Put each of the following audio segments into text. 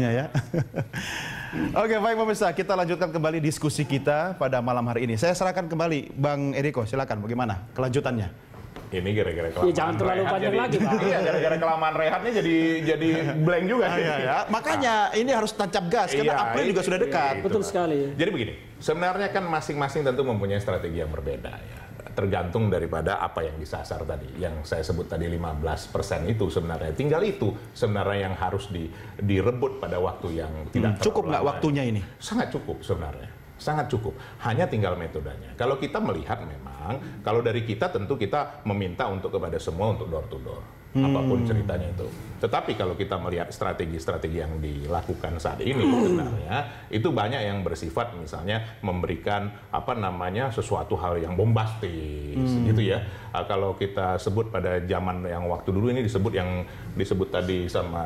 sepertinya ya. Oke, baik pemirsa, kita lanjutkan kembali diskusi kita pada malam hari ini. Saya serahkan kembali Bang Eriko, silakan bagaimana kelanjutannya? Ini gara-gara kelamaan jangan terlalu panjang lagi, Pak. Iya, gara-gara kelamaan rehatnya jadi blank juga. Ya. Makanya ini harus tancap gas karena April juga sudah dekat. Betul sekali. Jadi begini, sebenarnya kan masing-masing tentu mempunyai strategi yang berbeda ya. Tergantung daripada apa yang disasar tadi. Yang saya sebut tadi 15% itu sebenarnya. Tinggal itu sebenarnya yang harus direbut pada waktu yang tidak cukup nggak waktunya ini? Sangat cukup sebenarnya. Sangat cukup. Hanya tinggal metodenya. Kalau kita melihat memang, kalau dari kita tentu kita meminta kepada semua untuk door to door. Apapun ceritanya itu. Tetapi kalau kita melihat strategi-strategi yang dilakukan saat ini sebenarnya itu banyak yang bersifat misalnya memberikan sesuatu hal yang bombastis gitu ya. Kalau kita sebut pada zaman yang waktu dulu ini disebut tadi sama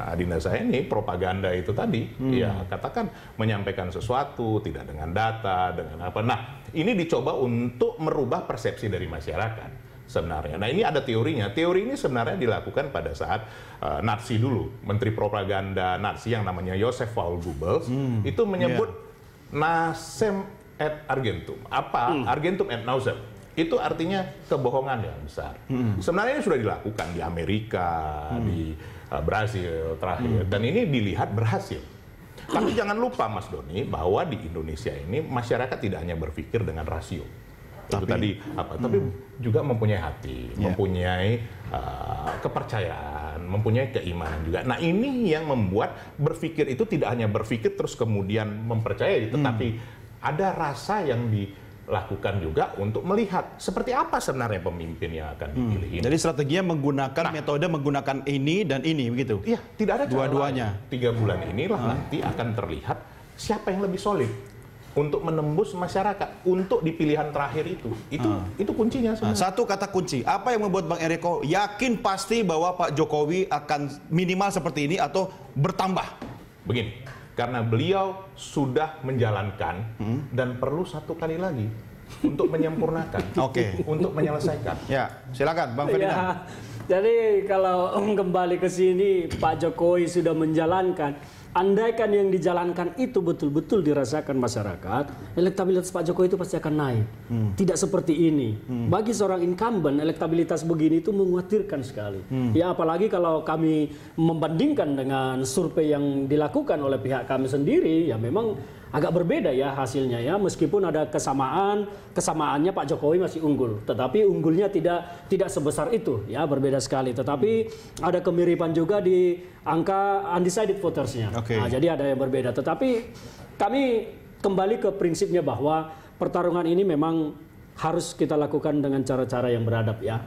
Adinda saya ini propaganda itu tadi. Ya, katakan menyampaikan sesuatu tidak dengan data, dengan apa. Nah, ini dicoba untuk merubah persepsi dari masyarakat. Sebenarnya. Nah, ini ada teorinya. Teori ini sebenarnya dilakukan pada saat Nazi dulu. Menteri propaganda Nazi yang namanya Joseph Paul Goebbels itu menyebut Nasem et Argentum. Apa? Argentum et Nausem. Itu artinya kebohongan yang besar. Sebenarnya ini sudah dilakukan di Amerika, di Brasil terakhir. Dan ini dilihat berhasil. Tapi jangan lupa Mas Doni, bahwa di Indonesia ini masyarakat tidak hanya berpikir dengan rasio. Tapi juga mempunyai hati, mempunyai kepercayaan, mempunyai keimanan juga. Nah, ini yang membuat berpikir itu tidak hanya berpikir terus kemudian mempercayai, tetapi ada rasa yang dilakukan juga untuk melihat seperti apa sebenarnya pemimpin yang akan dipilih ini. Jadi strateginya menggunakan metode menggunakan ini dan ini begitu? Iya, tidak ada dua-duanya. 3 bulan inilah nanti akan terlihat siapa yang lebih solid untuk menembus masyarakat untuk di pilihan terakhir itu kuncinya sebenarnya. Satu kata kunci, apa yang membuat Bang Eriko yakin pasti bahwa Pak Jokowi akan minimal seperti ini atau bertambah? Begini, karena beliau sudah menjalankan dan perlu satu kali lagi untuk menyempurnakan, untuk menyelesaikan. Ya, silakan Bang Ferdinand. Jadi kalau kembali ke sini, Pak Jokowi sudah menjalankan. Andaikan yang dijalankan itu betul-betul dirasakan masyarakat, elektabilitas Pak Jokowi itu pasti akan naik. Tidak seperti ini. Bagi seorang incumbent, elektabilitas begini itu mengkhawatirkan sekali. Ya, apalagi kalau kami membandingkan dengan survei yang dilakukan oleh pihak kami sendiri, ya memang agak berbeda ya hasilnya ya. Meskipun ada kesamaannya Pak Jokowi masih unggul, tetapi unggulnya tidak sebesar itu ya, berbeda sekali. Tetapi ada kemiripan juga di angka undecided votersnya. Nah, jadi ada yang berbeda. Tetapi kami kembali ke prinsipnya bahwa pertarungan ini memang harus kita lakukan dengan cara-cara yang beradab ya.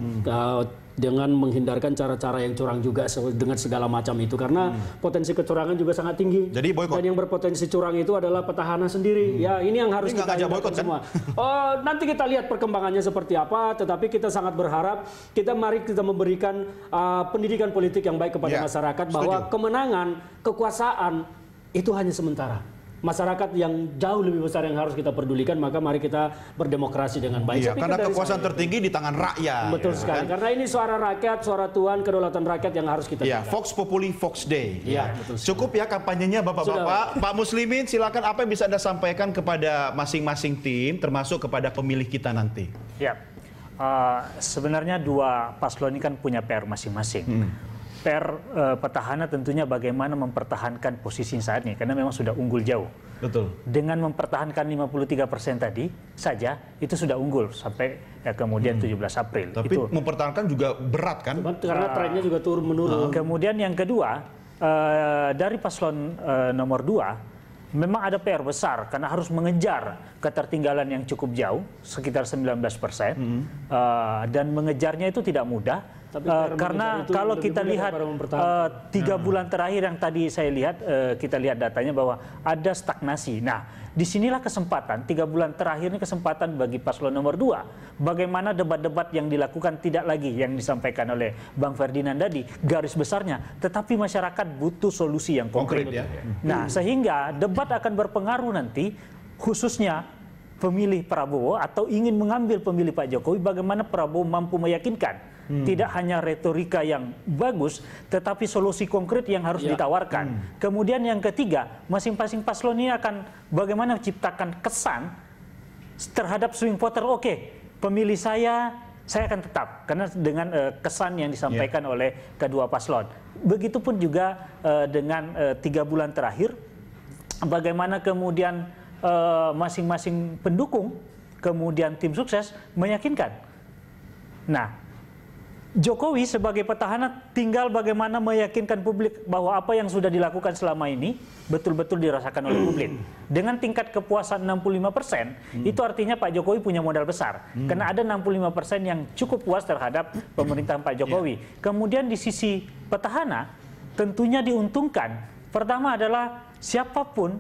Dengan menghindarkan cara-cara yang curang juga dengan segala macam itu, karena potensi kecurangan juga sangat tinggi. Jadi boykot. Dan yang berpotensi curang itu adalah petahana sendiri. Ya, ini yang harus kita hindarkan semua. Nanti kita lihat perkembangannya seperti apa, tetapi kita sangat berharap mari kita memberikan pendidikan politik yang baik kepada masyarakat bahwa kemenangan, kekuasaan itu hanya sementara. Masyarakat yang jauh lebih besar yang harus kita pedulikan, maka mari kita berdemokrasi dengan baik. Iya, karena kekuasaan tertinggi di tangan rakyat. Betul sekali, karena ini suara rakyat, suara Tuhan, kedaulatan rakyat yang harus kita jaga. Vox Populi, Vox Dei. Ya, cukup ya kampanyenya Bapak-Bapak. Pak Muslimin, silakan apa yang bisa Anda sampaikan kepada masing-masing tim, termasuk kepada pemilih kita nanti. Ya, sebenarnya dua paslon ini kan punya PR masing-masing. Petahana tentunya bagaimana mempertahankan posisi saat ini, karena memang sudah unggul jauh. Betul. Dengan mempertahankan 53% tadi saja, itu sudah unggul sampai kemudian 17 April. Tapi itu mempertahankan juga berat kan? Karena trennya juga turun-menurun. Kemudian yang kedua, dari paslon nomor 2, memang ada PR besar karena harus mengejar ketertinggalan yang cukup jauh, sekitar 19%. Dan mengejarnya itu tidak mudah. Karena kalau kita lihat 3 bulan terakhir yang tadi saya lihat, kita lihat datanya bahwa ada stagnasi. Nah, disinilah kesempatan, 3 bulan terakhir ini kesempatan bagi paslon nomor 2. Bagaimana debat-debat yang dilakukan tidak lagi yang disampaikan oleh Bang Ferdinand tadi, garis besarnya. Tetapi masyarakat butuh solusi yang konkret. Nah, sehingga debat akan berpengaruh nanti, khususnya pemilih Prabowo atau ingin mengambil pemilih Pak Jokowi, bagaimana Prabowo mampu meyakinkan Tidak hanya retorika yang bagus, tetapi solusi konkret yang harus ditawarkan. Kemudian yang ketiga, masing-masing paslon ini akan bagaimana menciptakan kesan terhadap swing voter. Oke, pemilih saya akan tetap karena dengan kesan yang disampaikan oleh kedua paslon. Begitupun juga dengan 3 bulan terakhir, bagaimana kemudian masing-masing pendukung, kemudian tim sukses meyakinkan. Nah, Jokowi sebagai petahana tinggal bagaimana meyakinkan publik bahwa apa yang sudah dilakukan selama ini betul-betul dirasakan oleh publik. Dengan tingkat kepuasan 65%, itu artinya Pak Jokowi punya modal besar. Karena ada 65% yang cukup puas terhadap pemerintahan Pak Jokowi. Kemudian di sisi petahana, tentunya diuntungkan. Pertama adalah siapapun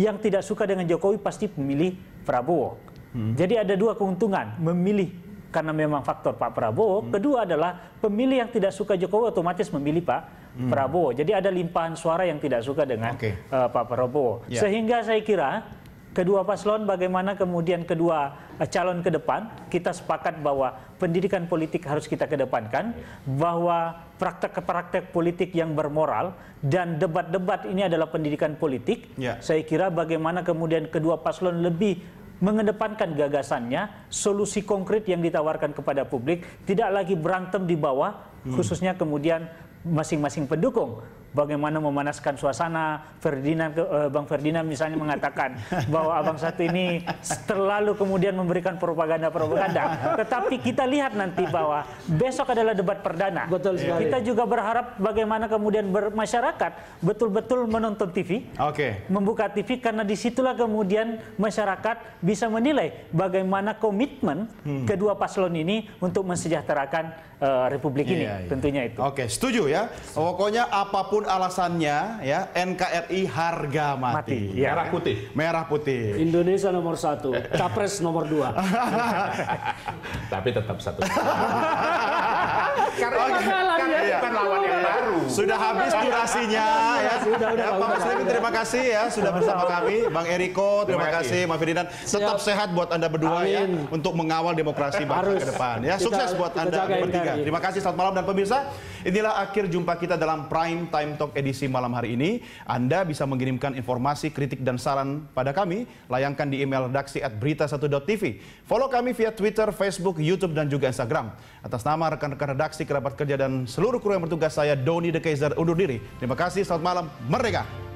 yang tidak suka dengan Jokowi pasti memilih Prabowo. Jadi ada 2 keuntungan, memilih karena memang faktor Pak Prabowo. Kedua adalah pemilih yang tidak suka Jokowi otomatis memilih Pak Prabowo. Jadi ada limpahan suara yang tidak suka dengan Pak Prabowo. Sehingga saya kira kedua paslon bagaimana kemudian kedua calon ke depan, kita sepakat bahwa pendidikan politik harus kita kedepankan, bahwa praktek-praktek politik yang bermoral dan debat-debat ini adalah pendidikan politik. Saya kira bagaimana kemudian kedua paslon lebih mengedepankan gagasannya, solusi konkret yang ditawarkan kepada publik, tidak lagi berantem di bawah, khususnya kemudian masing-masing pendukung. Bagaimana memanaskan suasana, Bang Ferdinand misalnya mengatakan bahwa Abang Satu ini terlalu kemudian memberikan propaganda-propaganda. Tetapi kita lihat nanti bahwa besok adalah debat perdana. Betul sekali. Kita juga berharap bagaimana kemudian masyarakat betul-betul menonton TV, membuka TV, karena disitulah kemudian masyarakat bisa menilai bagaimana komitmen kedua paslon ini untuk mensejahterakan Republik ini. Tentunya itu. Setuju ya. Pokoknya apapun alasannya ya, NKRI harga mati. Merah putih. Merah putih. Indonesia nomor 1, Capres nomor 2. Tapi tetap 1. Karena bukan lawan yang baru. Sudah habis durasinya ya. Pak Muslimin terima kasih ya sudah bersama kami. Bang Eriko terima kasih. Mas Ferdinand tetap sehat buat Anda berdua ya untuk mengawal demokrasi bangsa ke depan ya. Sukses buat Anda bertiga. Terima kasih, selamat malam. Dan pemirsa, inilah akhir jumpa kita dalam Prime Time Talk edisi malam hari ini. Anda bisa mengirimkan informasi, kritik, dan saran pada kami. Layangkan di email redaksi@berita1.tv. Follow kami via Twitter, Facebook, YouTube, dan juga Instagram. Atas nama rekan-rekan redaksi, kerabat kerja, dan seluruh kru yang bertugas, saya Doni De Kaiser undur diri. Terima kasih, selamat malam, merdeka!